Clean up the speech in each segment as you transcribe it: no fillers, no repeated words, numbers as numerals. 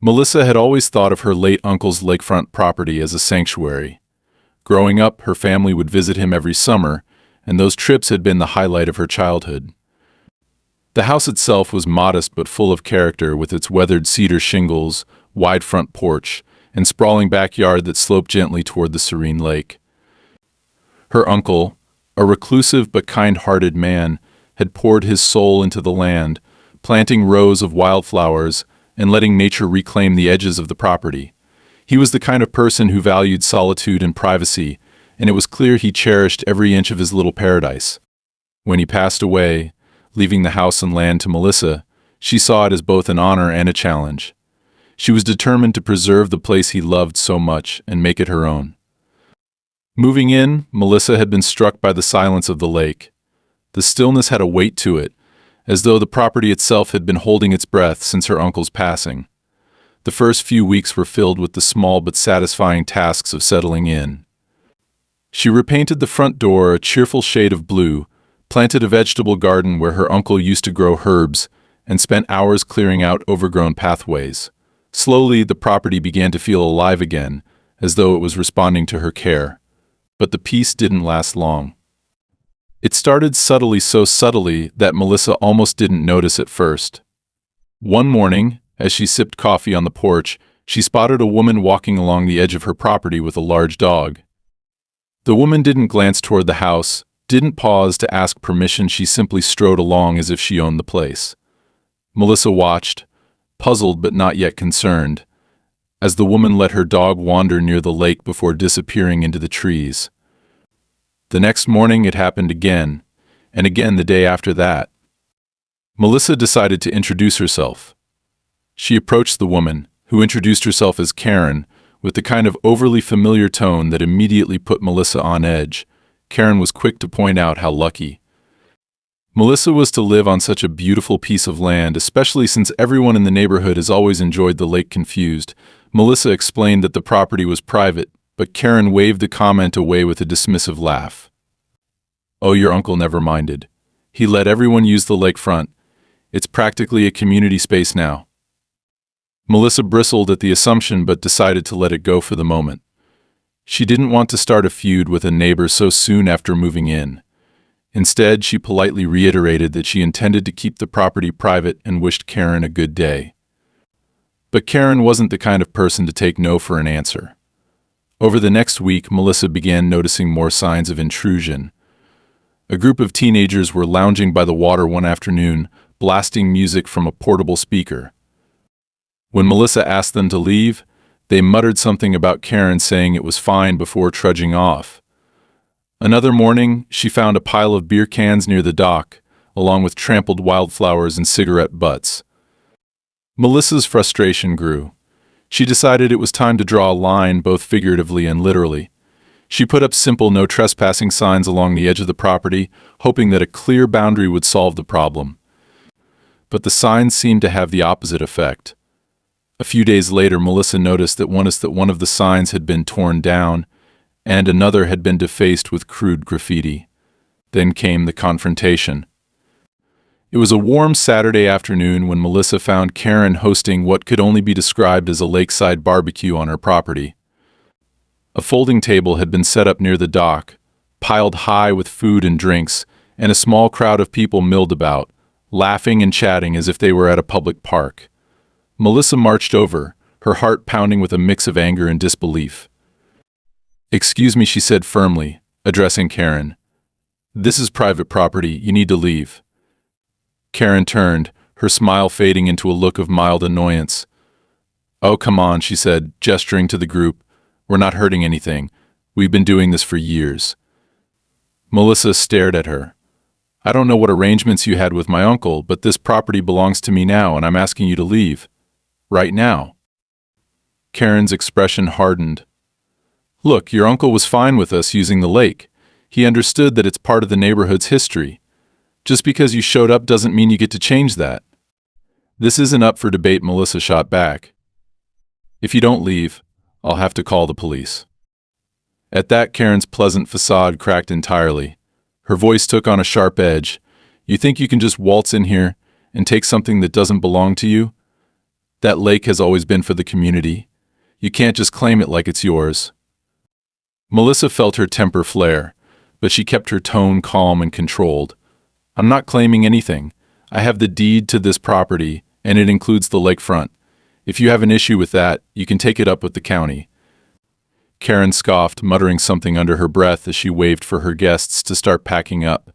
Melissa had always thought of her late uncle's lakefront property as a sanctuary. Growing up, her family would visit him every summer, and those trips had been the highlight of her childhood. The house itself was modest but full of character, with its weathered cedar shingles, wide front porch, and sprawling backyard that sloped gently toward the serene lake. Her uncle, a reclusive but kind-hearted man, had poured his soul into the land, planting rows of wildflowers and letting nature reclaim the edges of the property. He was the kind of person who valued solitude and privacy, and it was clear he cherished every inch of his little paradise. When he passed away, leaving the house and land to Melissa, she saw it as both an honor and a challenge. She was determined to preserve the place he loved so much and make it her own. Moving in, Melissa had been struck by the silence of the lake. The stillness had a weight to it, as though the property itself had been holding its breath since her uncle's passing. The first few weeks were filled with the small but satisfying tasks of settling in. She repainted the front door a cheerful shade of blue, planted a vegetable garden where her uncle used to grow herbs, and spent hours clearing out overgrown pathways. Slowly, the property began to feel alive again, as though it was responding to her care. But the peace didn't last long. It started subtly, so subtly that Melissa almost didn't notice at first. One morning, as she sipped coffee on the porch, she spotted a woman walking along the edge of her property with a large dog. The woman didn't glance toward the house, didn't pause to ask permission. She simply strode along as if she owned the place. Melissa watched, puzzled but not yet concerned, as the woman let her dog wander near the lake before disappearing into the trees. The next morning it happened again, and again the day after that. Melissa decided to introduce herself. She approached the woman, who introduced herself as Karen, with the kind of overly familiar tone that immediately put Melissa on edge. Karen was quick to point out how lucky Melissa was to live on such a beautiful piece of land, especially since everyone in the neighborhood has always enjoyed the lake. Confused, Melissa explained that the property was private, but Karen waved the comment away with a dismissive laugh. "Oh, your uncle never minded. He let everyone use the lakefront. It's practically a community space now." Melissa bristled at the assumption but decided to let it go for the moment. She didn't want to start a feud with a neighbor so soon after moving in. Instead, she politely reiterated that she intended to keep the property private and wished Karen a good day. But Karen wasn't the kind of person to take no for an answer. Over the next week, Melissa began noticing more signs of intrusion. A group of teenagers were lounging by the water one afternoon, blasting music from a portable speaker. When Melissa asked them to leave, they muttered something about Karen saying it was fine before trudging off. Another morning, she found a pile of beer cans near the dock, along with trampled wildflowers and cigarette butts. Melissa's frustration grew. She decided it was time to draw a line, both figuratively and literally. She put up simple no trespassing signs along the edge of the property, hoping that a clear boundary would solve the problem. But the signs seemed to have the opposite effect. A few days later, Melissa noticed that one of the signs had been torn down, and another had been defaced with crude graffiti. Then came the confrontation. It was a warm Saturday afternoon when Melissa found Karen hosting what could only be described as a lakeside barbecue on her property. A folding table had been set up near the dock, piled high with food and drinks, and a small crowd of people milled about, laughing and chatting as if they were at a public park. Melissa marched over, her heart pounding with a mix of anger and disbelief. "Excuse me," she said firmly, addressing Karen. "This is private property. You need to leave." Karen turned, her smile fading into a look of mild annoyance. "Oh, come on," she said, gesturing to the group. "We're not hurting anything. We've been doing this for years." Melissa stared at her. "I don't know what arrangements you had with my uncle, but this property belongs to me now, and I'm asking you to leave. Right now." Karen's expression hardened. "Look, your uncle was fine with us using the lake. He understood that it's part of the neighborhood's history. Just because you showed up doesn't mean you get to change that." "This isn't up for debate," Melissa shot back. "If you don't leave, I'll have to call the police." At that, Karen's pleasant facade cracked entirely. Her voice took on a sharp edge. "You think you can just waltz in here and take something that doesn't belong to you? That lake has always been for the community. You can't just claim it like it's yours." Melissa felt her temper flare, but she kept her tone calm and controlled. "I'm not claiming anything. I have the deed to this property, and it includes the lakefront. If you have an issue with that, you can take it up with the county." Karen scoffed, muttering something under her breath as she waved for her guests to start packing up.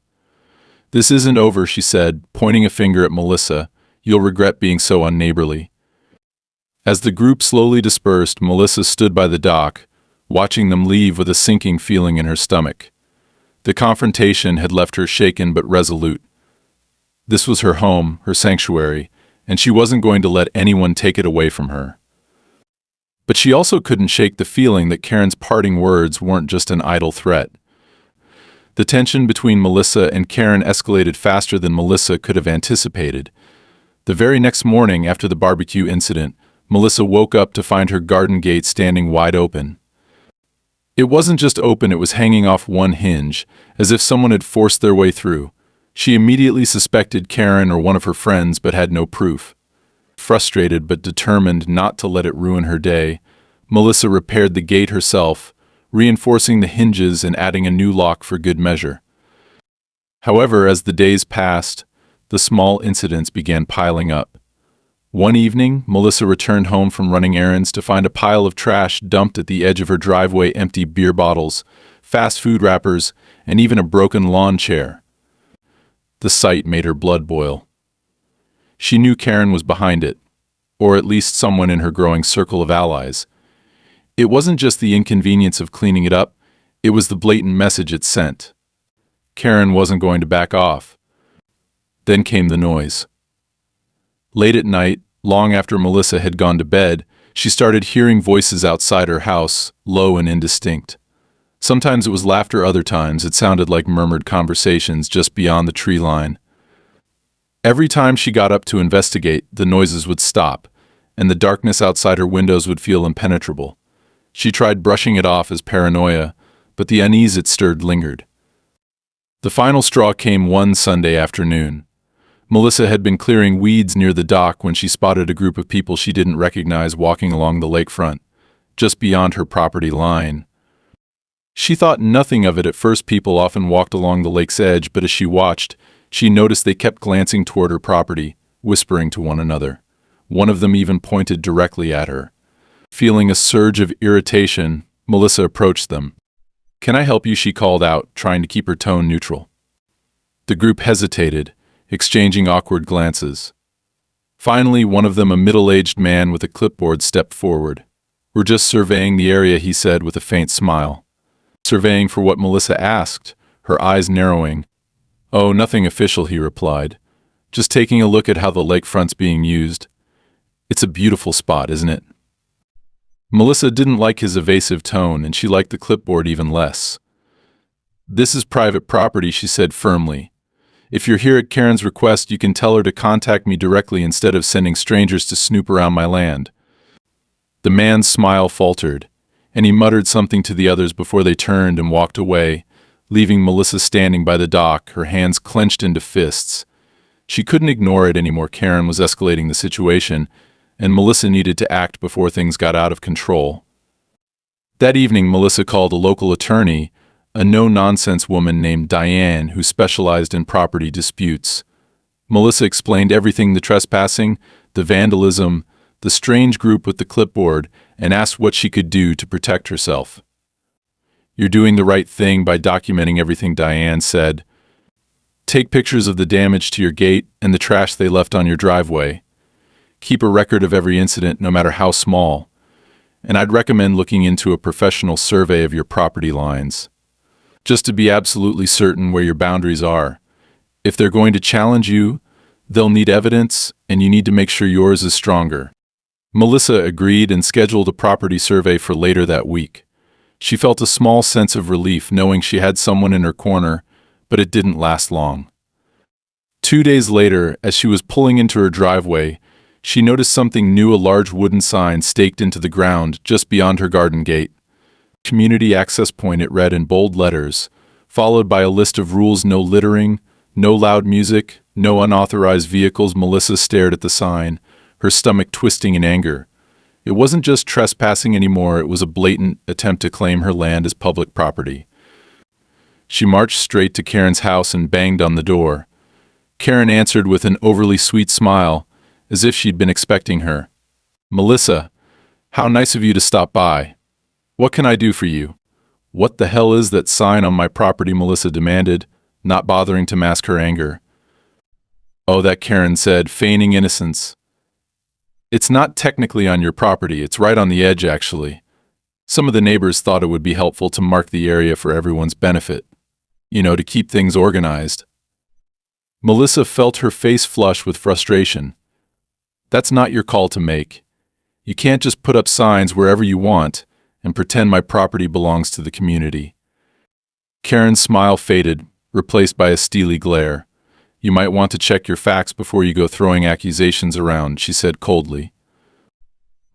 "This isn't over," she said, pointing a finger at Melissa. "You'll regret being so unneighborly." As the group slowly dispersed, Melissa stood by the dock, watching them leave with a sinking feeling in her stomach. The confrontation had left her shaken but resolute. This was her home, her sanctuary, and she wasn't going to let anyone take it away from her. But she also couldn't shake the feeling that Karen's parting words weren't just an idle threat. The tension between Melissa and Karen escalated faster than Melissa could have anticipated. The very next morning after the barbecue incident, Melissa woke up to find her garden gate standing wide open. It wasn't just open, it was hanging off one hinge, as if someone had forced their way through. She immediately suspected Karen or one of her friends, but had no proof. Frustrated but determined not to let it ruin her day, Melissa repaired the gate herself, reinforcing the hinges and adding a new lock for good measure. However, as the days passed, the small incidents began piling up. One evening, Melissa returned home from running errands to find a pile of trash dumped at the edge of her driveway: empty beer bottles, fast food wrappers, and even a broken lawn chair. The sight made her blood boil. She knew Karen was behind it, or at least someone in her growing circle of allies. It wasn't just the inconvenience of cleaning it up, it was the blatant message it sent. Karen wasn't going to back off. Then came the noise. Late at night, long after Melissa had gone to bed, she started hearing voices outside her house, low and indistinct. Sometimes it was laughter, other times it sounded like murmured conversations just beyond the tree line. Every time she got up to investigate, the noises would stop, and the darkness outside her windows would feel impenetrable. She tried brushing it off as paranoia, but the unease it stirred lingered. The final straw came one Sunday afternoon. Melissa had been clearing weeds near the dock when she spotted a group of people she didn't recognize walking along the lakefront, just beyond her property line. She thought nothing of it at first. People often walked along the lake's edge, but as she watched, she noticed they kept glancing toward her property, whispering to one another. One of them even pointed directly at her. Feeling a surge of irritation, Melissa approached them. "Can I help you?" she called out, trying to keep her tone neutral. The group hesitated, exchanging awkward glances. Finally, one of them, a middle-aged man with a clipboard, stepped forward. "We're just surveying the area," he said with a faint smile. "Surveying for what?" Melissa asked, her eyes narrowing. "Oh, nothing official," he replied. "Just taking a look at how the lakefront's being used. It's a beautiful spot, isn't it?" Melissa didn't like his evasive tone, and she liked the clipboard even less. "This is private property," she said firmly. "If you're here at Karen's request, you can tell her to contact me directly instead of sending strangers to snoop around my land." The man's smile faltered, and he muttered something to the others before they turned and walked away, leaving Melissa standing by the dock, her hands clenched into fists. She couldn't ignore it anymore. Karen was escalating the situation, and Melissa needed to act before things got out of control. That evening, Melissa called a local attorney, a no-nonsense woman named Diane who specialized in property disputes. Melissa explained everything: the trespassing, the vandalism, the strange group with the clipboard, and asked what she could do to protect herself. "You're doing the right thing by documenting everything," Diane said. "Take pictures of the damage to your gate and the trash they left on your driveway. Keep a record of every incident, no matter how small. And I'd recommend looking into a professional survey of your property lines, just to be absolutely certain where your boundaries are. If they're going to challenge you, they'll need evidence, and you need to make sure yours is stronger." Melissa agreed and scheduled a property survey for later that week. She felt a small sense of relief knowing she had someone in her corner, but it didn't last long. 2 days later, as she was pulling into her driveway, she noticed something new: a large wooden sign staked into the ground just beyond her garden gate. "Community access point," it read in bold letters, followed by a list of rules: no littering, no loud music, no unauthorized vehicles. Melissa stared at the sign, her stomach twisting in anger. It wasn't just trespassing anymore, it was a blatant attempt to claim her land as public property. She marched straight to Karen's house and banged on the door. Karen answered with an overly sweet smile, as if she'd been expecting her. "Melissa, how nice of you to stop by. What can I do for you?" "What the hell is that sign on my property?" Melissa demanded, not bothering to mask her anger. "Oh, that," Karen said, feigning innocence. "It's not technically on your property, it's right on the edge, actually. Some of the neighbors thought it would be helpful to mark the area for everyone's benefit. To keep things organized." Melissa felt her face flush with frustration. "That's not your call to make. You can't just put up signs wherever you want and pretend my property belongs to the community." Karen's smile faded, replaced by a steely glare. "You might want to check your facts before you go throwing accusations around," she said coldly.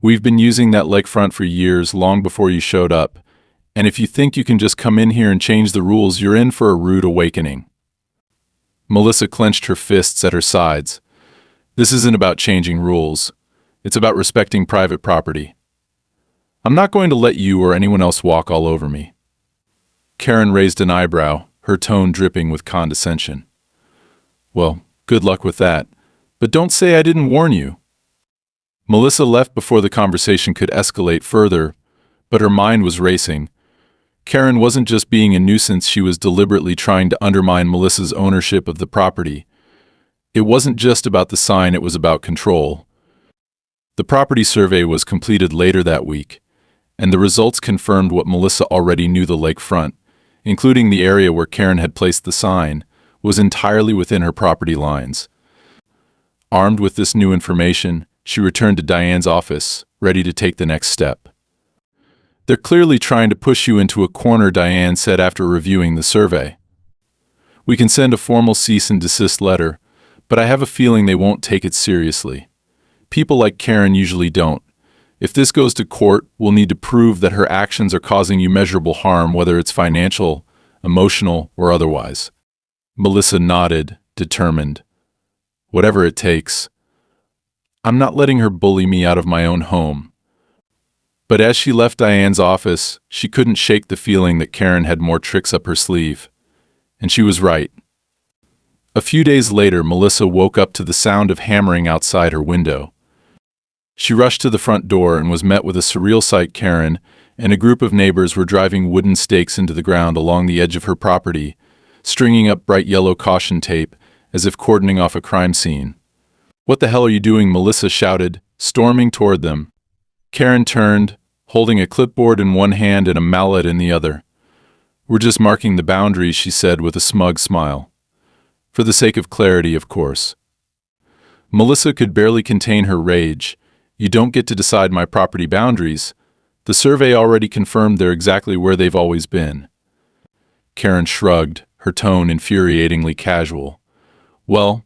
"We've been using that lakefront for years, long before you showed up, and if you think you can just come in here and change the rules, you're in for a rude awakening." Melissa clenched her fists at her sides. "This isn't about changing rules. It's about respecting private property. I'm not going to let you or anyone else walk all over me." Karen raised an eyebrow, her tone dripping with condescension. "Well, good luck with that, but don't say I didn't warn you." Melissa left before the conversation could escalate further, but her mind was racing. Karen wasn't just being a nuisance, she was deliberately trying to undermine Melissa's ownership of the property. It wasn't just about the sign, it was about control. The property survey was completed later that week, and the results confirmed what Melissa already knew: the lakefront, including the area where Karen had placed the sign, was entirely within her property lines. Armed with this new information, she returned to Diane's office, ready to take the next step. "They're clearly trying to push you into a corner," Diane said after reviewing the survey. "We can send a formal cease and desist letter, but I have a feeling they won't take it seriously. People like Karen usually don't. If this goes to court, we'll need to prove that her actions are causing you measurable harm, whether it's financial, emotional, or otherwise." Melissa nodded, determined. "Whatever it takes. I'm not letting her bully me out of my own home." But as she left Diane's office, she couldn't shake the feeling that Karen had more tricks up her sleeve. And she was right. A few days later, Melissa woke up to the sound of hammering outside her window. She rushed to the front door and was met with a surreal sight. Karen and a group of neighbors were driving wooden stakes into the ground along the edge of her property, stringing up bright yellow caution tape as if cordoning off a crime scene. "What the hell are you doing?" Melissa shouted, storming toward them. Karen turned, holding a clipboard in one hand and a mallet in the other. "We're just marking the boundaries," she said with a smug smile. "For the sake of clarity, of course." Melissa could barely contain her rage. "You don't get to decide my property boundaries. The survey already confirmed they're exactly where they've always been." Karen shrugged, her tone infuriatingly casual. "Well,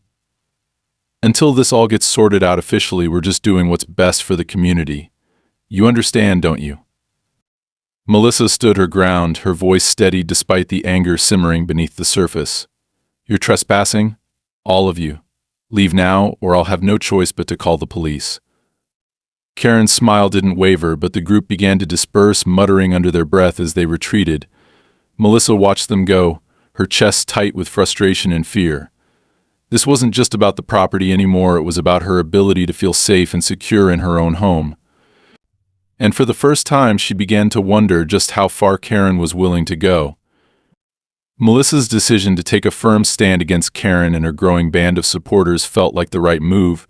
until this all gets sorted out officially, we're just doing what's best for the community. You understand, don't you?" Melissa stood her ground, her voice steady despite the anger simmering beneath the surface. "You're trespassing? All of you. Leave now, or I'll have no choice but to call the police." Karen's smile didn't waver, but the group began to disperse, muttering under their breath as they retreated. Melissa watched them go, her chest tight with frustration and fear. This wasn't just about the property anymore, it was about her ability to feel safe and secure in her own home. And for the first time, she began to wonder just how far Karen was willing to go. Melissa's decision to take a firm stand against Karen and her growing band of supporters felt like the right move,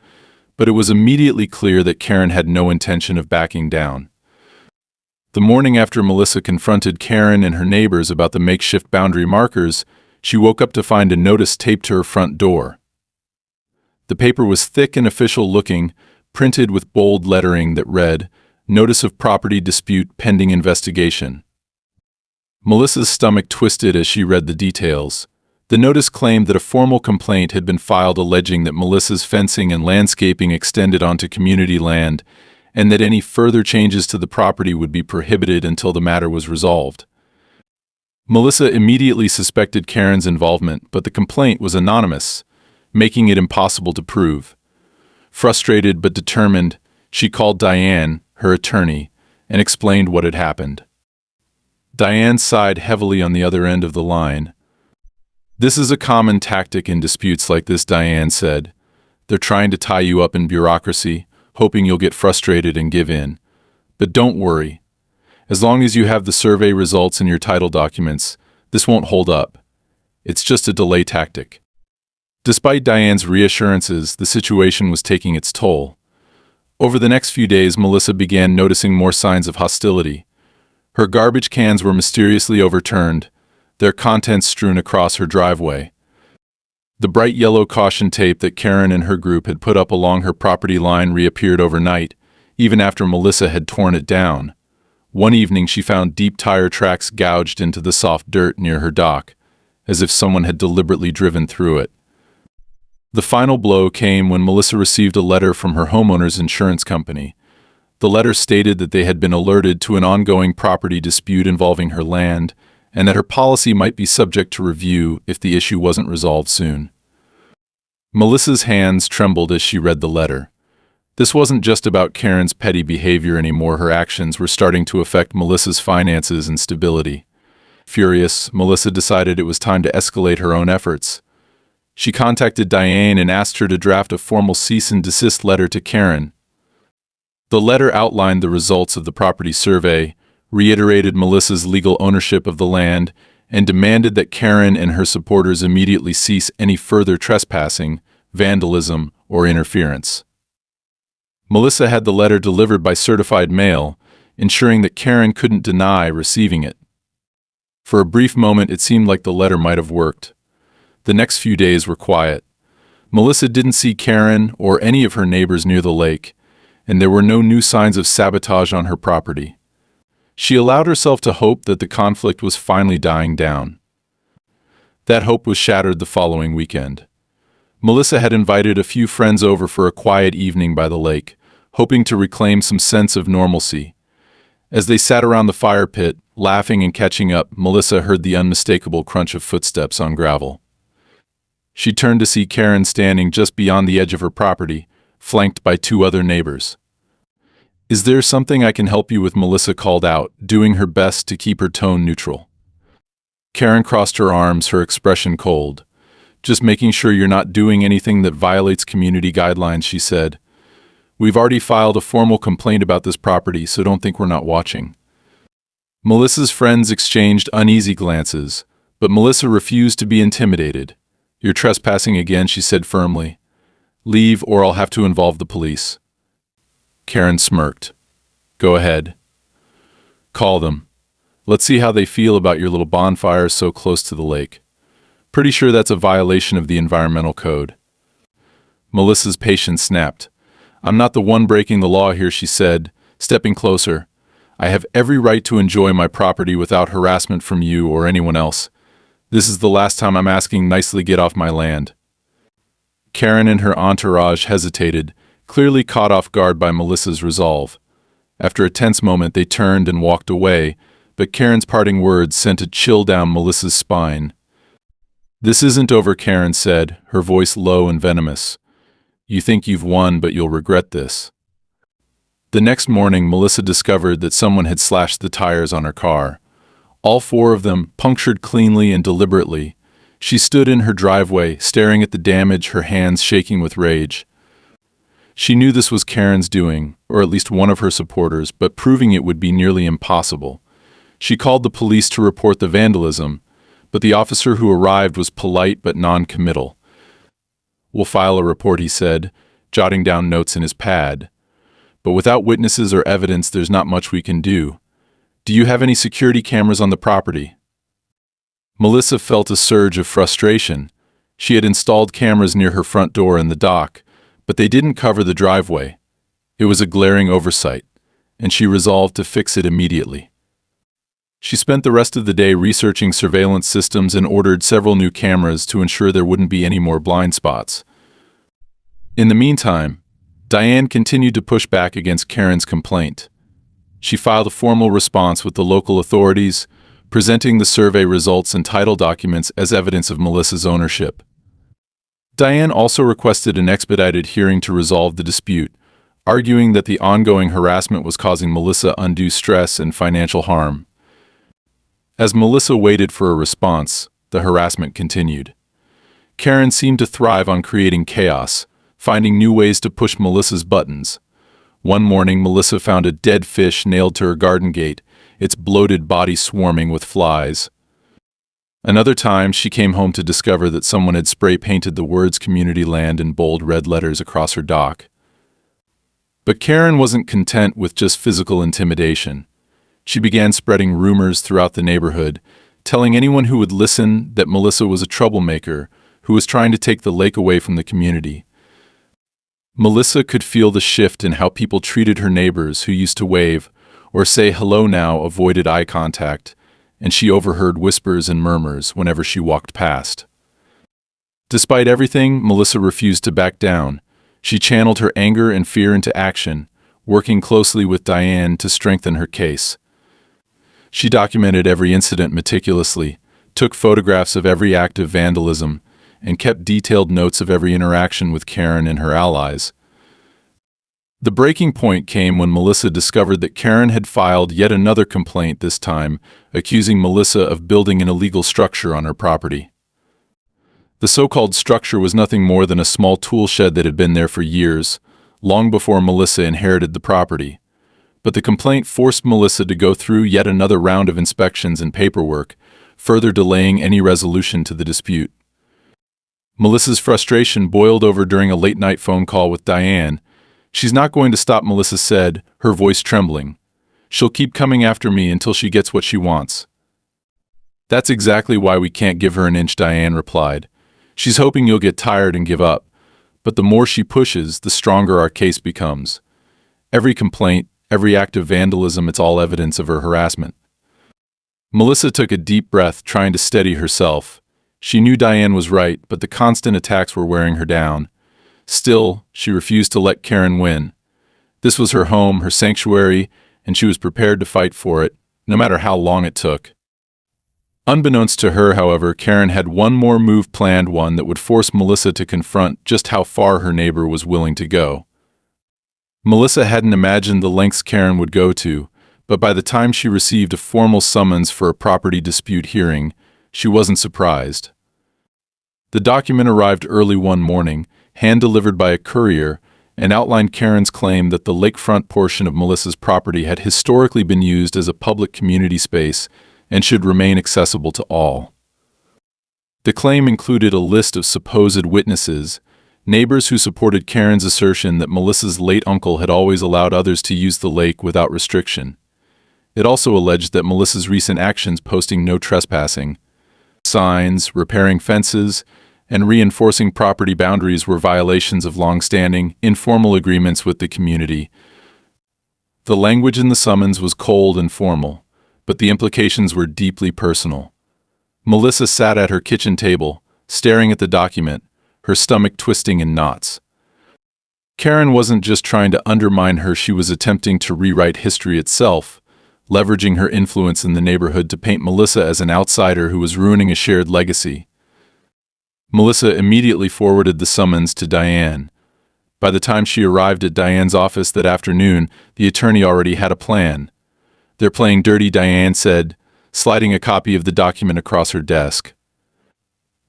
but it was immediately clear that Karen had no intention of backing down. The morning after Melissa confronted Karen and her neighbors about the makeshift boundary markers, she woke up to find a notice taped to her front door. The paper was thick and official-looking, printed with bold lettering that read, "Notice of property dispute pending investigation." Melissa's stomach twisted as she read the details. The notice claimed that a formal complaint had been filed alleging that Melissa's fencing and landscaping extended onto community land, and that any further changes to the property would be prohibited until the matter was resolved. Melissa immediately suspected Karen's involvement, but the complaint was anonymous, making it impossible to prove. Frustrated but determined, she called Diane, her attorney, and explained what had happened. Diane sighed heavily on the other end of the line. "This is a common tactic in disputes like this," Diane said. "They're trying to tie you up in bureaucracy, hoping you'll get frustrated and give in. But don't worry. As long as you have the survey results in your title documents, this won't hold up. It's just a delay tactic." Despite Diane's reassurances, the situation was taking its toll. Over the next few days, Melissa began noticing more signs of hostility. Her garbage cans were mysteriously overturned, their contents strewn across her driveway. The bright yellow caution tape that Karen and her group had put up along her property line reappeared overnight, even after Melissa had torn it down. One evening she found deep tire tracks gouged into the soft dirt near her dock, as if someone had deliberately driven through it. The final blow came when Melissa received a letter from her homeowner's insurance company. The letter stated that they had been alerted to an ongoing property dispute involving her land, and that her policy might be subject to review if the issue wasn't resolved soon. Melissa's hands trembled as she read the letter. This wasn't just about Karen's petty behavior anymore. Her actions were starting to affect Melissa's finances and stability. Furious, Melissa decided it was time to escalate her own efforts. She contacted Diane and asked her to draft a formal cease and desist letter to Karen. The letter outlined the results of the property survey, reiterated Melissa's legal ownership of the land, and demanded that Karen and her supporters immediately cease any further trespassing, vandalism, or interference. Melissa had the letter delivered by certified mail, ensuring that Karen couldn't deny receiving it. For a brief moment, it seemed like the letter might have worked. The next few days were quiet. Melissa didn't see Karen or any of her neighbors near the lake, and there were no new signs of sabotage on her property. She allowed herself to hope that the conflict was finally dying down. That hope was shattered the following weekend. Melissa had invited a few friends over for a quiet evening by the lake, hoping to reclaim some sense of normalcy. As they sat around the fire pit, laughing and catching up, Melissa heard the unmistakable crunch of footsteps on gravel. She turned to see Karen standing just beyond the edge of her property, flanked by two other neighbors. "Is there something I can help you with?" Melissa called out, doing her best to keep her tone neutral. Karen crossed her arms, her expression cold. "Just making sure you're not doing anything that violates community guidelines," she said. "We've already filed a formal complaint about this property, so don't think we're not watching." Melissa's friends exchanged uneasy glances, but Melissa refused to be intimidated. "You're trespassing again," she said firmly. "Leave or I'll have to involve the police." Karen smirked. "Go ahead. Call them. Let's see how they feel about your little bonfire so close to the lake. Pretty sure that's a violation of the environmental code." Melissa's patience snapped. "I'm not the one breaking the law here," she said, stepping closer. "I have every right to enjoy my property without harassment from you or anyone else. This is the last time I'm asking nicely get off my land." Karen and her entourage hesitated, clearly caught off guard by Melissa's resolve. After a tense moment, they turned and walked away, but Karen's parting words sent a chill down Melissa's spine. "This isn't over," Karen said, her voice low and venomous. "You think you've won, but you'll regret this." The next morning, Melissa discovered that someone had slashed the tires on her car. All four of them, punctured cleanly and deliberately. She stood in her driveway, staring at the damage, her hands shaking with rage. She knew this was Karen's doing, or at least one of her supporters, but proving it would be nearly impossible. She called the police to report the vandalism, but the officer who arrived was polite but non-committal. "We'll file a report," he said, jotting down notes in his pad. "But without witnesses or evidence, there's not much we can do. Do you have any security cameras on the property?" Melissa felt a surge of frustration. She had installed cameras near her front door and the dock, but they didn't cover the driveway. It was a glaring oversight, and she resolved to fix it immediately. She spent the rest of the day researching surveillance systems and ordered several new cameras to ensure there wouldn't be any more blind spots. In the meantime, Diane continued to push back against Karen's complaint. She filed a formal response with the local authorities, presenting the survey results and title documents as evidence of Melissa's ownership. Diane also requested an expedited hearing to resolve the dispute, arguing that the ongoing harassment was causing Melissa undue stress and financial harm. As Melissa waited for a response, the harassment continued. Karen seemed to thrive on creating chaos, finding new ways to push Melissa's buttons. One morning, Melissa found a dead fish nailed to her garden gate, its bloated body swarming with flies. Another time, she came home to discover that someone had spray-painted the words community land in bold red letters across her dock. But Karen wasn't content with just physical intimidation. She began spreading rumors throughout the neighborhood, telling anyone who would listen that Melissa was a troublemaker who was trying to take the lake away from the community. Melissa could feel the shift in how people treated her neighbors who used to wave or say hello now avoided eye contact, and she overheard whispers and murmurs whenever she walked past. Despite everything, Melissa refused to back down. She channeled her anger and fear into action, working closely with Diane to strengthen her case. She documented every incident meticulously, took photographs of every act of vandalism, and kept detailed notes of every interaction with Karen and her allies. The breaking point came when Melissa discovered that Karen had filed yet another complaint, this time accusing Melissa of building an illegal structure on her property. The so-called structure was nothing more than a small tool shed that had been there for years, long before Melissa inherited the property. But the complaint forced Melissa to go through yet another round of inspections and paperwork, further delaying any resolution to the dispute. Melissa's frustration boiled over during a late-night phone call with Diane. "She's not going to stop," Melissa said, her voice trembling. "She'll keep coming after me until she gets what she wants." "That's exactly why we can't give her an inch," Diane replied. "She's hoping you'll get tired and give up. But the more she pushes, the stronger our case becomes. Every complaint, every act of vandalism, it's all evidence of her harassment." Melissa took a deep breath, trying to steady herself. She knew Diane was right, but the constant attacks were wearing her down. Still, she refused to let Karen win. This was her home, her sanctuary, and she was prepared to fight for it, no matter how long it took. Unbeknownst to her, however, Karen had one more move planned, one that would force Melissa to confront just how far her neighbor was willing to go. Melissa hadn't imagined the lengths Karen would go to, but by the time she received a formal summons for a property dispute hearing, she wasn't surprised. The document arrived early one morning, hand-delivered by a courier, and outlined Karen's claim that the lakefront portion of Melissa's property had historically been used as a public community space and should remain accessible to all. The claim included a list of supposed witnesses, neighbors who supported Karen's assertion that Melissa's late uncle had always allowed others to use the lake without restriction. It also alleged that Melissa's recent actions, posting no trespassing signs, repairing fences, and reinforcing property boundaries, were violations of long-standing, informal agreements with the community. The language in the summons was cold and formal, but the implications were deeply personal. Melissa sat at her kitchen table, staring at the document, her stomach twisting in knots. Karen wasn't just trying to undermine her, she was attempting to rewrite history itself, leveraging her influence in the neighborhood to paint Melissa as an outsider who was ruining a shared legacy. Melissa immediately forwarded the summons to Diane. By the time she arrived at Diane's office that afternoon, the attorney already had a plan. "They're playing dirty," Diane said, sliding a copy of the document across her desk.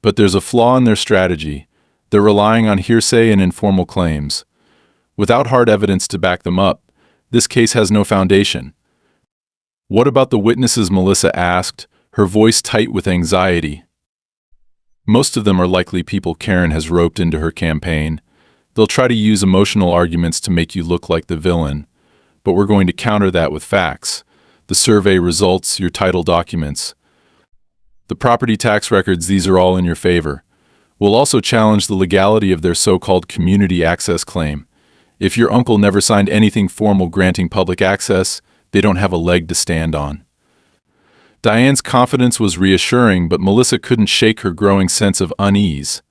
"But there's a flaw in their strategy. They're relying on hearsay and informal claims. Without hard evidence to back them up, this case has no foundation." "What about the witnesses?" Melissa asked, her voice tight with anxiety. "Most of them are likely people Karen has roped into her campaign. They'll try to use emotional arguments to make you look like the villain. But we're going to counter that with facts. The survey results, your title documents, the property tax records, these are all in your favor. We'll also challenge the legality of their so-called community access claim. If your uncle never signed anything formal granting public access, they don't have a leg to stand on." Diane's confidence was reassuring, but Melissa couldn't shake her growing sense of unease.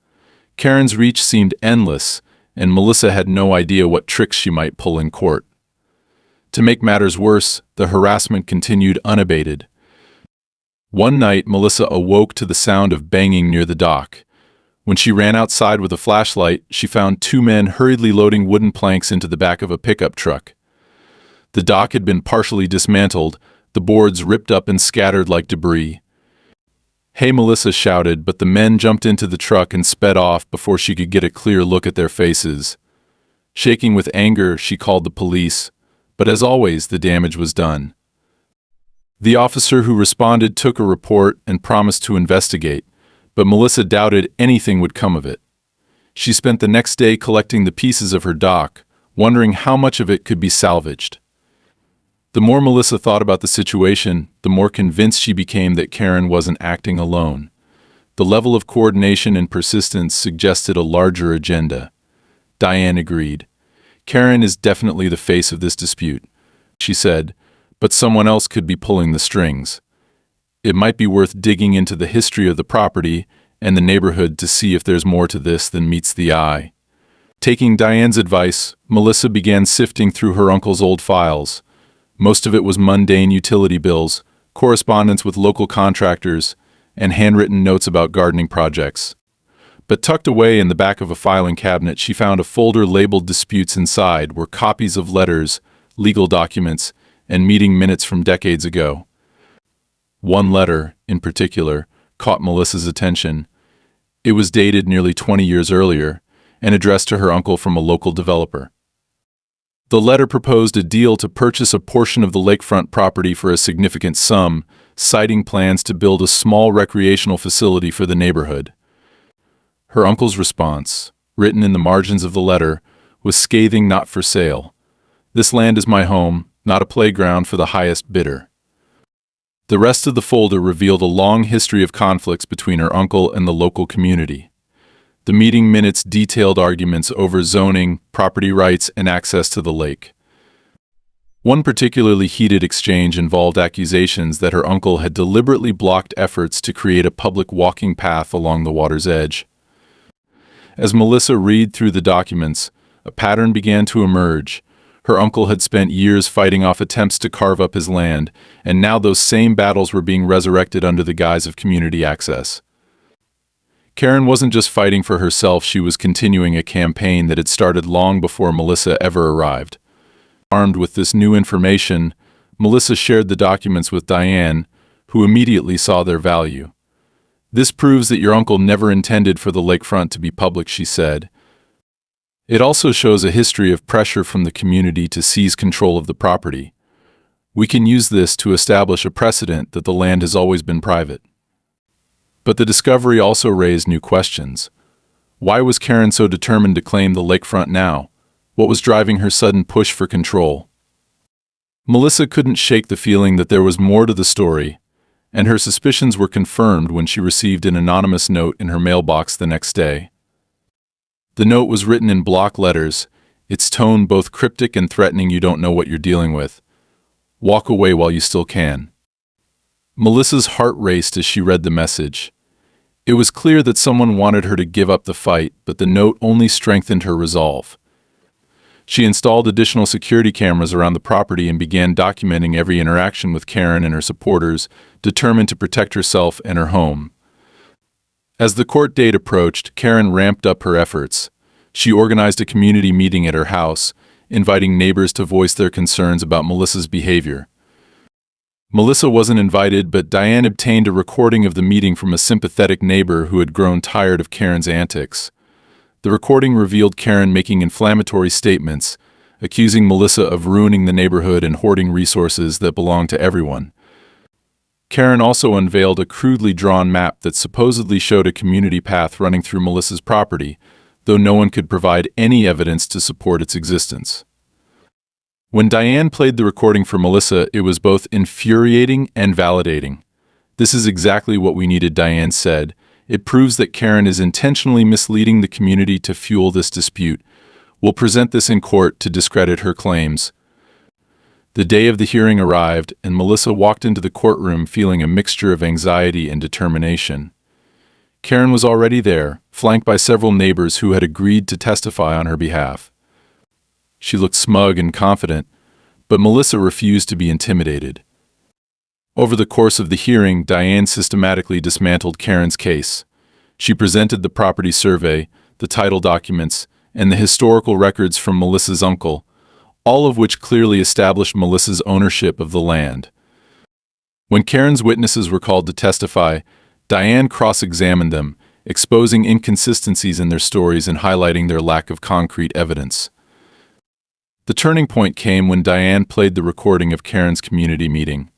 Karen's reach seemed endless, and Melissa had no idea what tricks she might pull in court. To make matters worse, the harassment continued unabated. One night, Melissa awoke to the sound of banging near the dock. When she ran outside with a flashlight, she found two men hurriedly loading wooden planks into the back of a pickup truck. The dock had been partially dismantled, the boards ripped up and scattered like debris. "Hey," Melissa shouted, but the men jumped into the truck and sped off before she could get a clear look at their faces. Shaking with anger, she called the police, but as always, the damage was done. The officer who responded took a report and promised to investigate, but Melissa doubted anything would come of it. She spent the next day collecting the pieces of her dock, wondering how much of it could be salvaged. The more Melissa thought about the situation, the more convinced she became that Karen wasn't acting alone. The level of coordination and persistence suggested a larger agenda. Diane agreed. "Karen is definitely the face of this dispute," she said, "but someone else could be pulling the strings. It might be worth digging into the history of the property and the neighborhood to see if there's more to this than meets the eye." Taking Diane's advice, Melissa began sifting through her uncle's old files. Most of it was mundane utility bills, correspondence with local contractors, and handwritten notes about gardening projects. But tucked away in the back of a filing cabinet, she found a folder labeled Disputes. Inside were copies of letters, legal documents, and meeting minutes from decades ago. One letter, in particular, caught Melissa's attention. It was dated nearly 20 years earlier and addressed to her uncle from a local developer. The letter proposed a deal to purchase a portion of the lakefront property for a significant sum, citing plans to build a small recreational facility for the neighborhood. Her uncle's response, written in the margins of the letter, was scathing. "Not for sale. This land is my home, not a playground for the highest bidder." The rest of the folder revealed a long history of conflicts between her uncle and the local community. The meeting minutes detailed arguments over zoning, property rights, and access to the lake. One particularly heated exchange involved accusations that her uncle had deliberately blocked efforts to create a public walking path along the water's edge. As Melissa read through the documents, a pattern began to emerge. Her uncle had spent years fighting off attempts to carve up his land, and now those same battles were being resurrected under the guise of community access. Karen wasn't just fighting for herself, she was continuing a campaign that had started long before Melissa ever arrived. Armed with this new information, Melissa shared the documents with Diane, who immediately saw their value. "This proves that your uncle never intended for the lakefront to be public," she said. "It also shows a history of pressure from the community to seize control of the property. We can use this to establish a precedent that the land has always been private." But the discovery also raised new questions. Why was Karen so determined to claim the lakefront now? What was driving her sudden push for control? Melissa couldn't shake the feeling that there was more to the story, and her suspicions were confirmed when she received an anonymous note in her mailbox the next day. The note was written in block letters, its tone both cryptic and threatening. "You don't know what you're dealing with. Walk away while you still can." Melissa's heart raced as she read the message. It was clear that someone wanted her to give up the fight, but the note only strengthened her resolve. She installed additional security cameras around the property and began documenting every interaction with Karen and her supporters, determined to protect herself and her home. As the court date approached, Karen ramped up her efforts. She organized a community meeting at her house, inviting neighbors to voice their concerns about Melissa's behavior. Melissa wasn't invited, but Diane obtained a recording of the meeting from a sympathetic neighbor who had grown tired of Karen's antics. The recording revealed Karen making inflammatory statements, accusing Melissa of ruining the neighborhood and hoarding resources that belonged to everyone. Karen also unveiled a crudely drawn map that supposedly showed a community path running through Melissa's property, though no one could provide any evidence to support its existence. When Diane played the recording for Melissa, it was both infuriating and validating. "This is exactly what we needed," Diane said. "It proves that Karen is intentionally misleading the community to fuel this dispute. We'll present this in court to discredit her claims." The day of the hearing arrived, and Melissa walked into the courtroom feeling a mixture of anxiety and determination. Karen was already there, flanked by several neighbors who had agreed to testify on her behalf. She looked smug and confident, but Melissa refused to be intimidated. Over the course of the hearing, Diane systematically dismantled Karen's case. She presented the property survey, the title documents, and the historical records from Melissa's uncle, all of which clearly established Melissa's ownership of the land. When Karen's witnesses were called to testify, Diane cross-examined them, exposing inconsistencies in their stories and highlighting their lack of concrete evidence. The turning point came when Diane played the recording of Karen's community meeting.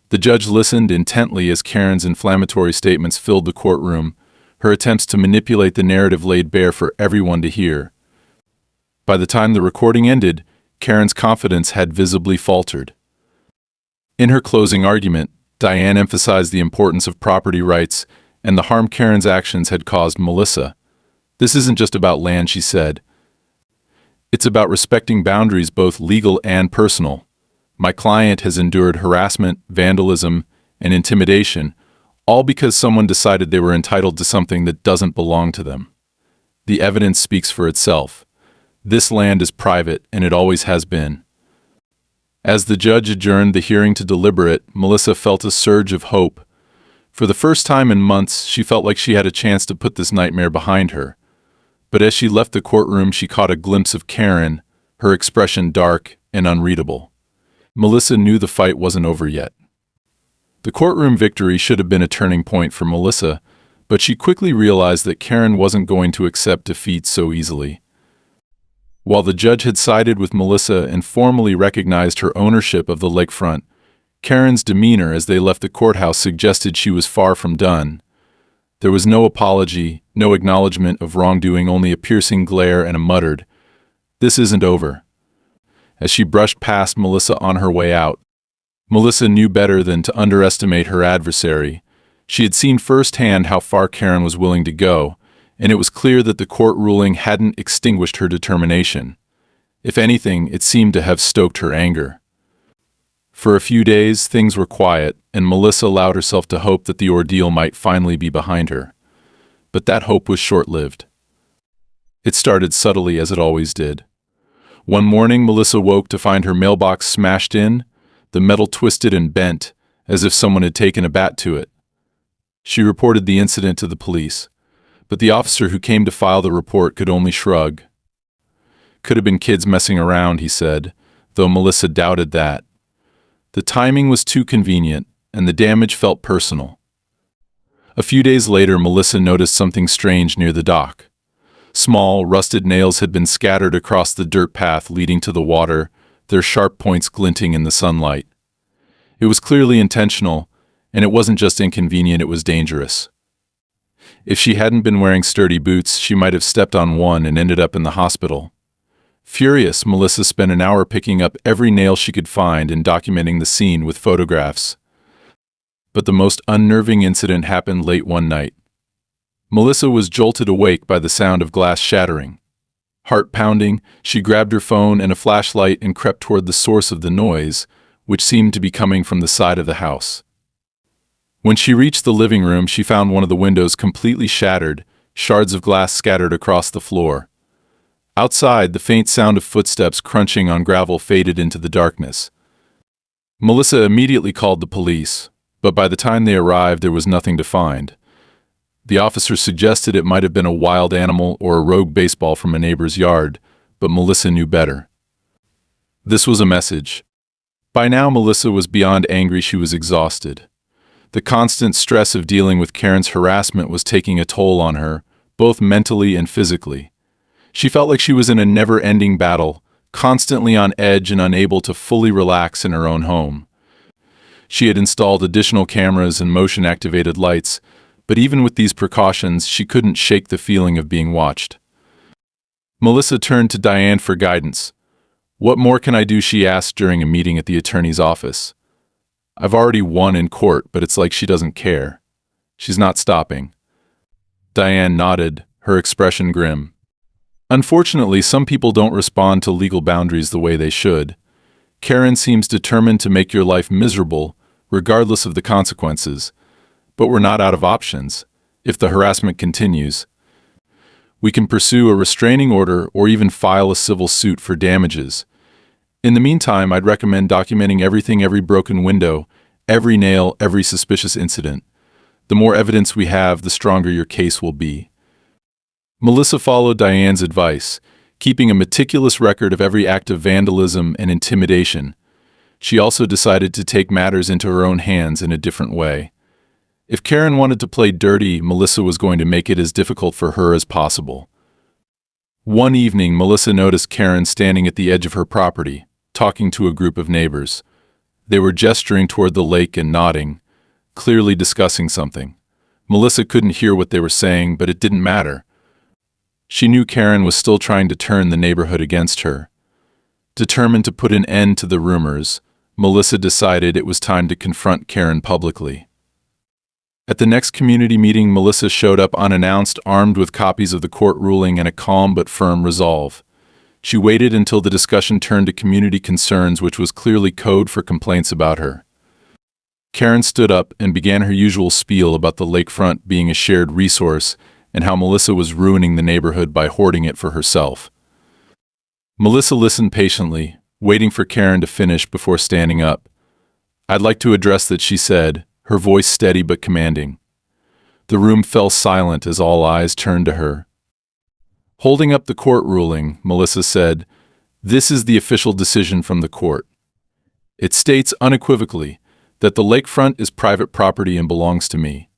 The judge listened intently as Karen's inflammatory statements filled the courtroom, her attempts to manipulate the narrative laid bare for everyone to hear. By the time the recording ended, Karen's confidence had visibly faltered. In her closing argument, Diane emphasized the importance of property rights and the harm Karen's actions had caused Melissa. "This isn't just about land," she said. "It's about respecting boundaries, both legal and personal. My client has endured harassment, vandalism, and intimidation, all because someone decided they were entitled to something that doesn't belong to them. The evidence speaks for itself. This land is private, and it always has been." As the judge adjourned the hearing to deliberate, Melissa felt a surge of hope. For the first time in months, she felt like she had a chance to put this nightmare behind her. But as she left the courtroom, she caught a glimpse of Karen, her expression dark and unreadable. Melissa knew the fight wasn't over yet. The courtroom victory should have been a turning point for Melissa, but she quickly realized that Karen wasn't going to accept defeat so easily. While the judge had sided with Melissa and formally recognized her ownership of the lakefront, Karen's demeanor as they left the courthouse suggested she was far from done. There was no apology, no acknowledgement of wrongdoing, only a piercing glare and a muttered, "This isn't over." As she brushed past Melissa on her way out, Melissa knew better than to underestimate her adversary. She had seen firsthand how far Karen was willing to go, and it was clear that the court ruling hadn't extinguished her determination. If anything, it seemed to have stoked her anger. For a few days, things were quiet, and Melissa allowed herself to hope that the ordeal might finally be behind her. But that hope was short-lived. It started subtly, as it always did. One morning, Melissa woke to find her mailbox smashed in, the metal twisted and bent, as if someone had taken a bat to it. She reported the incident to the police, but the officer who came to file the report could only shrug. "Could have been kids messing around," he said, though Melissa doubted that. The timing was too convenient, and the damage felt personal. A few days later, Melissa noticed something strange near the dock. Small, rusted nails had been scattered across the dirt path leading to the water, their sharp points glinting in the sunlight. It was clearly intentional, and it wasn't just inconvenient, it was dangerous. If she hadn't been wearing sturdy boots, she might have stepped on one and ended up in the hospital. Furious, Melissa spent an hour picking up every nail she could find and documenting the scene with photographs. But the most unnerving incident happened late one night. Melissa was jolted awake by the sound of glass shattering. Heart pounding, she grabbed her phone and a flashlight and crept toward the source of the noise, which seemed to be coming from the side of the house. When she reached the living room, she found one of the windows completely shattered, shards of glass scattered across the floor. Outside, the faint sound of footsteps crunching on gravel faded into the darkness. Melissa immediately called the police, but by the time they arrived, there was nothing to find. The officer suggested it might have been a wild animal or a rogue baseball from a neighbor's yard, but Melissa knew better. This was a message. By now, Melissa was beyond angry, she was exhausted. The constant stress of dealing with Karen's harassment was taking a toll on her, both mentally and physically. She felt like she was in a never-ending battle, constantly on edge and unable to fully relax in her own home. She had installed additional cameras and motion-activated lights, but even with these precautions, she couldn't shake the feeling of being watched. Melissa turned to Diane for guidance. "What more can I do?" she asked during a meeting at the attorney's office. "I've already won in court, but it's like she doesn't care. She's not stopping." Diane nodded, her expression grim. "Unfortunately, some people don't respond to legal boundaries the way they should. Karen seems determined to make your life miserable, regardless of the consequences. But we're not out of options. If the harassment continues, we can pursue a restraining order or even file a civil suit for damages. In the meantime, I'd recommend documenting everything, every broken window, every nail, every suspicious incident. The more evidence we have, the stronger your case will be. Melissa followed Diane's advice, keeping a meticulous record of every act of vandalism and intimidation. She also decided to take matters into her own hands in a different way. If Karen wanted to play dirty, Melissa was going to make it as difficult for her as possible. One evening, Melissa noticed Karen standing at the edge of her property, talking to a group of neighbors. They were gesturing toward the lake and nodding, clearly discussing something. Melissa couldn't hear what they were saying, but it didn't matter. She knew Karen was still trying to turn the neighborhood against her. Determined to put an end to the rumors, Melissa decided it was time to confront Karen publicly. At the next community meeting, Melissa showed up unannounced, armed with copies of the court ruling and a calm but firm resolve. She waited until the discussion turned to community concerns, which was clearly code for complaints about her. Karen stood up and began her usual spiel about the lakefront being a shared resource and how Melissa was ruining the neighborhood by hoarding it for herself. Melissa listened patiently, waiting for Karen to finish before standing up. "I'd like to address that," she said, her voice steady but commanding. The room fell silent as all eyes turned to her. Holding up the court ruling, Melissa said, "This is the official decision from the court. It states unequivocally that the lakefront is private property and belongs to me.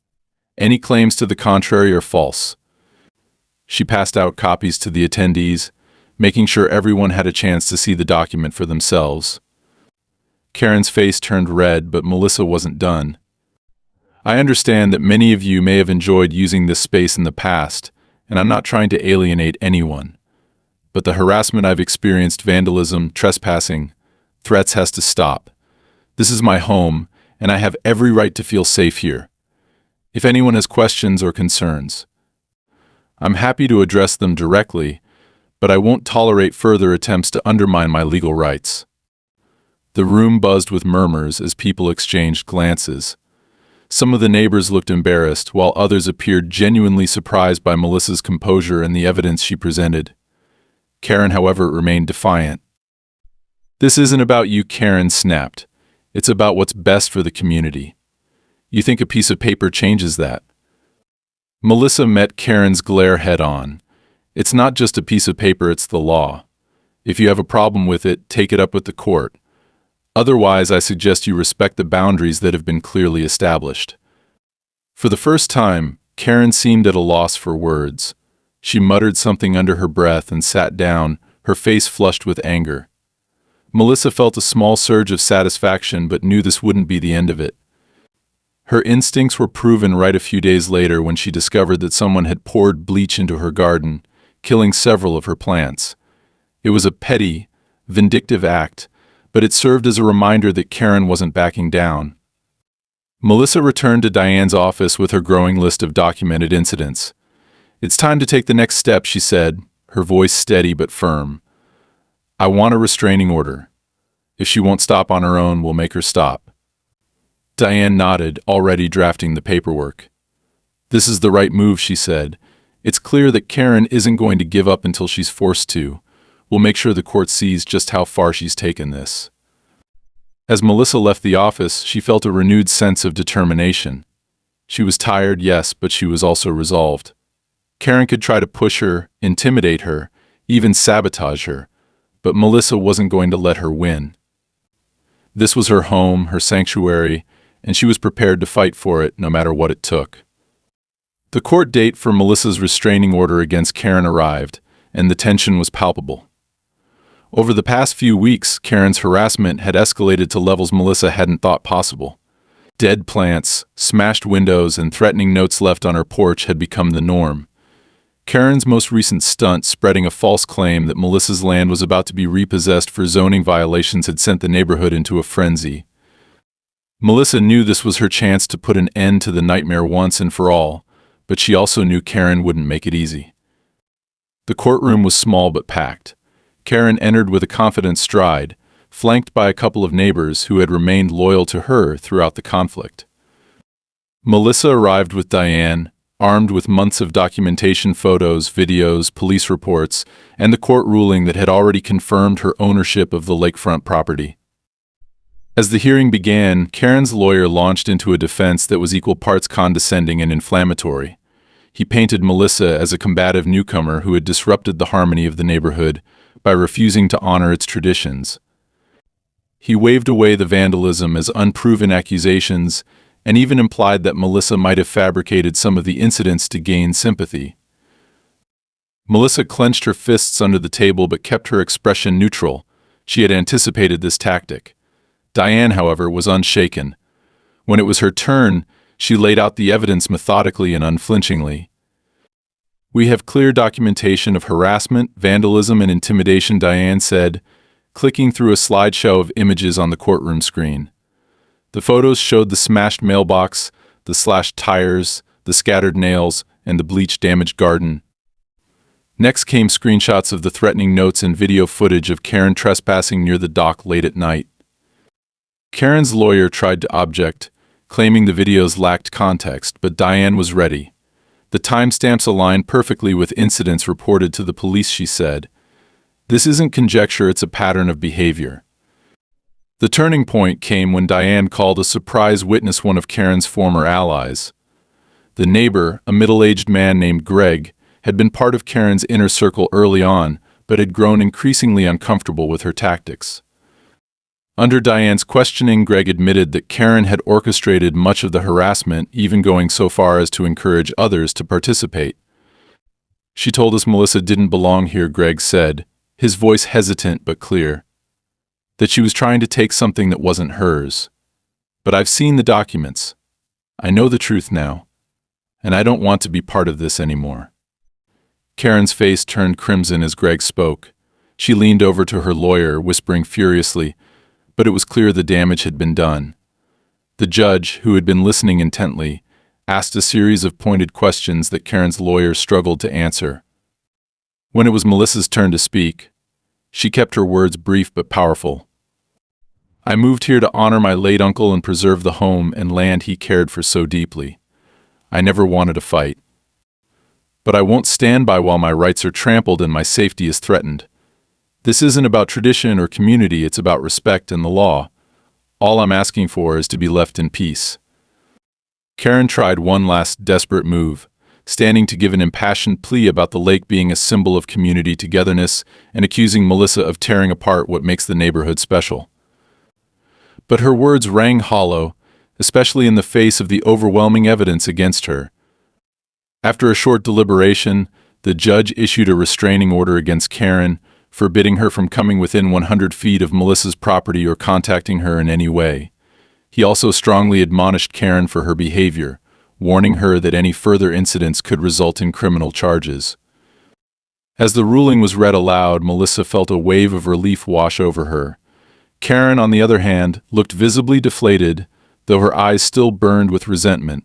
Any claims to the contrary are false." She passed out copies to the attendees, making sure everyone had a chance to see the document for themselves. Karen's face turned red, but Melissa wasn't done. "I understand that many of you may have enjoyed using this space in the past, and I'm not trying to alienate anyone. But the harassment I've experienced, vandalism, trespassing, threats has to stop. This is my home, and I have every right to feel safe here. If anyone has questions or concerns, I'm happy to address them directly, but I won't tolerate further attempts to undermine my legal rights." The room buzzed with murmurs as people exchanged glances. Some of the neighbors looked embarrassed, while others appeared genuinely surprised by Melissa's composure and the evidence she presented. Karen, however, remained defiant. "This isn't about you," Karen snapped. "It's about what's best for the community. You think a piece of paper changes that?" Melissa met Karen's glare head-on. "It's not just a piece of paper, it's the law. If you have a problem with it, take it up with the court. Otherwise, I suggest you respect the boundaries that have been clearly established." For the first time, Karen seemed at a loss for words. She muttered something under her breath and sat down, her face flushed with anger. Melissa felt a small surge of satisfaction but knew this wouldn't be the end of it. Her instincts were proven right a few days later when she discovered that someone had poured bleach into her garden, killing several of her plants. It was a petty, vindictive act, but it served as a reminder that Karen wasn't backing down. Melissa returned to Diane's office with her growing list of documented incidents. "It's time to take the next step," she said, her voice steady but firm. "I want a restraining order. If she won't stop on her own, we'll make her stop." Diane nodded, already drafting the paperwork. "This is the right move," she said. "It's clear that Karen isn't going to give up until she's forced to. We'll make sure the court sees just how far she's taken this." As Melissa left the office, she felt a renewed sense of determination. She was tired, yes, but she was also resolved. Karen could try to push her, intimidate her, even sabotage her, but Melissa wasn't going to let her win. This was her home, her sanctuary, and she was prepared to fight for it no matter what it took. The court date for Melissa's restraining order against Karen arrived, and the tension was palpable. Over the past few weeks, Karen's harassment had escalated to levels Melissa hadn't thought possible. Dead plants, smashed windows, and threatening notes left on her porch had become the norm. Karen's most recent stunt, spreading a false claim that Melissa's land was about to be repossessed for zoning violations, had sent the neighborhood into a frenzy. Melissa knew this was her chance to put an end to the nightmare once and for all, but she also knew Karen wouldn't make it easy. The courtroom was small but packed. Karen entered with a confident stride, flanked by a couple of neighbors who had remained loyal to her throughout the conflict. Melissa arrived with Diane, armed with months of documentation, photos, videos, police reports, and the court ruling that had already confirmed her ownership of the lakefront property. As the hearing began, Karen's lawyer launched into a defense that was equal parts condescending and inflammatory. He painted Melissa as a combative newcomer who had disrupted the harmony of the neighborhood by refusing to honor its traditions. He waved away the vandalism as unproven accusations and even implied that Melissa might have fabricated some of the incidents to gain sympathy. Melissa clenched her fists under the table but kept her expression neutral. She had anticipated this tactic. Diane, however, was unshaken. When it was her turn, she laid out the evidence methodically and unflinchingly. "We have clear documentation of harassment, vandalism, and intimidation," Diane said, clicking through a slideshow of images on the courtroom screen. The photos showed the smashed mailbox, the slashed tires, the scattered nails, and the bleach-damaged garden. Next came screenshots of the threatening notes and video footage of Karen trespassing near the dock late at night. Karen's lawyer tried to object, claiming the videos lacked context, but Diane was ready. The timestamps aligned perfectly with incidents reported to the police, she said. "This isn't conjecture, it's a pattern of behavior." The turning point came when Diane called a surprise witness, one of Karen's former allies. The neighbor, a middle-aged man named Greg, had been part of Karen's inner circle early on, but had grown increasingly uncomfortable with her tactics. Under Diane's questioning, Greg admitted that Karen had orchestrated much of the harassment, even going so far as to encourage others to participate. "She told us Melissa didn't belong here," Greg said, his voice hesitant but clear. "That she was trying to take something that wasn't hers. But I've seen the documents. I know the truth now. And I don't want to be part of this anymore." Karen's face turned crimson as Greg spoke. She leaned over to her lawyer, whispering furiously, but it was clear the damage had been done. The judge, who had been listening intently, asked a series of pointed questions that Karen's lawyer struggled to answer. When it was Melissa's turn to speak, she kept her words brief but powerful. "I moved here to honor my late uncle and preserve the home and land he cared for so deeply. I never wanted a fight. But I won't stand by while my rights are trampled and my safety is threatened. This isn't about tradition or community, it's about respect and the law. All I'm asking for is to be left in peace." Karen tried one last desperate move, standing to give an impassioned plea about the lake being a symbol of community togetherness and accusing Melissa of tearing apart what makes the neighborhood special. But her words rang hollow, especially in the face of the overwhelming evidence against her. After a short deliberation, the judge issued a restraining order against Karen, forbidding her from coming within 100 feet of Melissa's property or contacting her in any way. He also strongly admonished Karen for her behavior, warning her that any further incidents could result in criminal charges. As the ruling was read aloud, Melissa felt a wave of relief wash over her. Karen, on the other hand, looked visibly deflated, though her eyes still burned with resentment.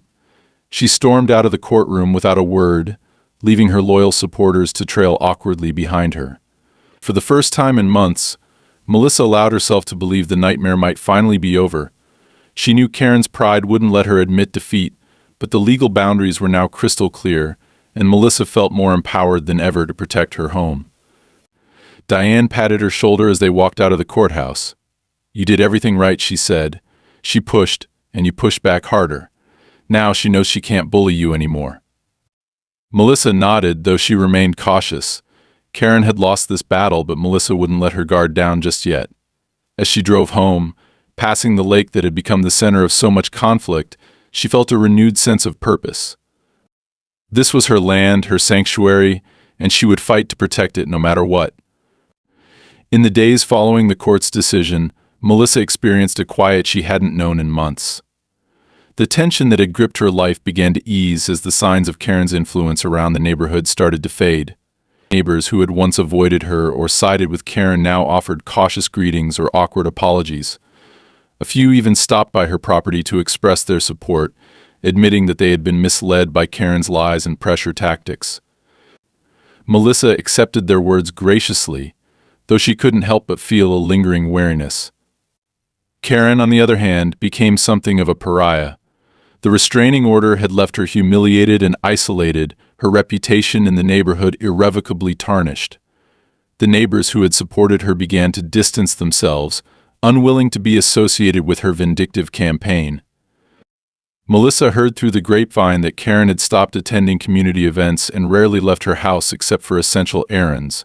She stormed out of the courtroom without a word, leaving her loyal supporters to trail awkwardly behind her. For the first time in months, Melissa allowed herself to believe the nightmare might finally be over. She knew Karen's pride wouldn't let her admit defeat, but the legal boundaries were now crystal clear, and Melissa felt more empowered than ever to protect her home. Diane patted her shoulder as they walked out of the courthouse. "You did everything right," she said. "She pushed, and you pushed back harder. Now she knows she can't bully you anymore." Melissa nodded, though she remained cautious. Karen had lost this battle, but Melissa wouldn't let her guard down just yet. As she drove home, passing the lake that had become the center of so much conflict, she felt a renewed sense of purpose. This was her land, her sanctuary, and she would fight to protect it no matter what. In the days following the court's decision, Melissa experienced a quiet she hadn't known in months. The tension that had gripped her life began to ease as the signs of Karen's influence around the neighborhood started to fade. Neighbors who had once avoided her or sided with Karen now offered cautious greetings or awkward apologies. A few even stopped by her property to express their support, admitting that they had been misled by Karen's lies and pressure tactics. Melissa accepted their words graciously, though she couldn't help but feel a lingering wariness. Karen, on the other hand, became something of a pariah. The restraining order had left her humiliated and isolated, her reputation in the neighborhood irrevocably tarnished. The neighbors who had supported her began to distance themselves, unwilling to be associated with her vindictive campaign. Melissa heard through the grapevine that Karen had stopped attending community events and rarely left her house except for essential errands.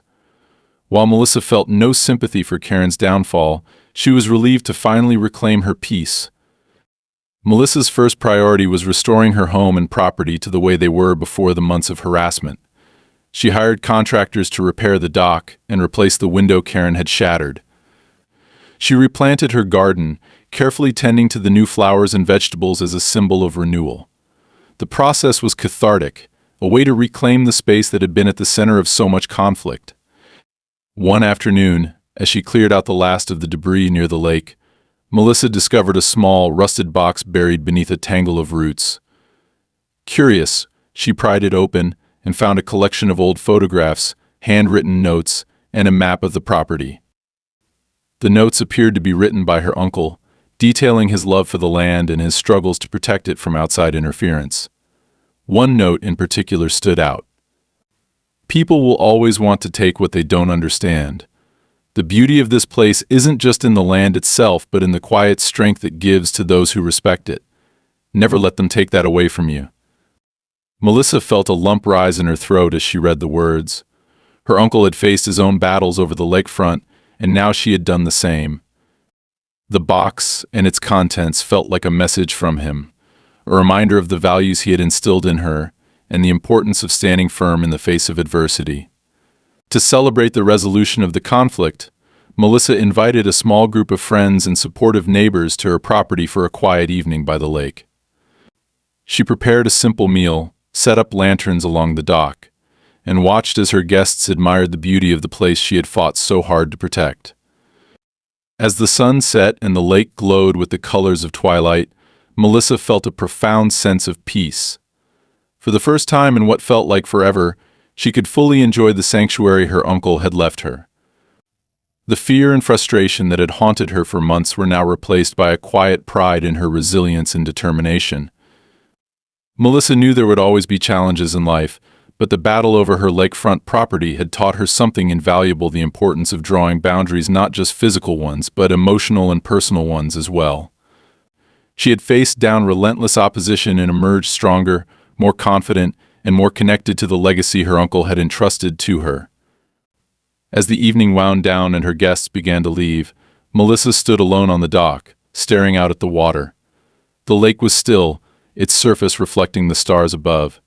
While Melissa felt no sympathy for Karen's downfall, she was relieved to finally reclaim her peace. Melissa's first priority was restoring her home and property to the way they were before the months of harassment. She hired contractors to repair the dock and replace the window Karen had shattered. She replanted her garden, carefully tending to the new flowers and vegetables as a symbol of renewal. The process was cathartic, a way to reclaim the space that had been at the center of so much conflict. One afternoon, as she cleared out the last of the debris near the lake, Melissa discovered a small, rusted box buried beneath a tangle of roots. Curious, she pried it open and found a collection of old photographs, handwritten notes, and a map of the property. The notes appeared to be written by her uncle, detailing his love for the land and his struggles to protect it from outside interference. One note in particular stood out. People will always want to take what they don't understand. The beauty of this place isn't just in the land itself, but in the quiet strength it gives to those who respect it. Never let them take that away from you. Melissa felt a lump rise in her throat as she read the words. Her uncle had faced his own battles over the lakefront, and now she had done the same. The box and its contents felt like a message from him, a reminder of the values he had instilled in her and the importance of standing firm in the face of adversity. To celebrate the resolution of the conflict, Melissa invited a small group of friends and supportive neighbors to her property for a quiet evening by the lake. She prepared a simple meal, set up lanterns along the dock, and watched as her guests admired the beauty of the place she had fought so hard to protect. As the sun set and the lake glowed with the colors of twilight, Melissa felt a profound sense of peace. For the first time in what felt like forever, she could fully enjoy the sanctuary her uncle had left her. The fear and frustration that had haunted her for months were now replaced by a quiet pride in her resilience and determination. Melissa knew there would always be challenges in life, but the battle over her lakefront property had taught her something invaluable: the importance of drawing boundaries, not just physical ones, but emotional and personal ones as well. She had faced down relentless opposition and emerged stronger, more confident, and more connected to the legacy her uncle had entrusted to her. As the evening wound down and her guests began to leave, Melissa stood alone on the dock, staring out at the water. The lake was still, its surface reflecting the stars above.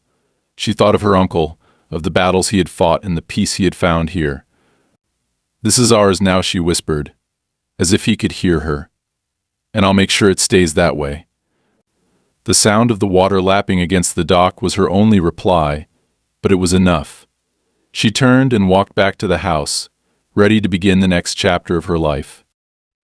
She thought of her uncle, of the battles he had fought and the peace he had found here. "This is ours now," she whispered, as if he could hear her. "And I'll make sure it stays that way." The sound of the water lapping against the dock was her only reply, but it was enough. She turned and walked back to the house, ready to begin the next chapter of her life.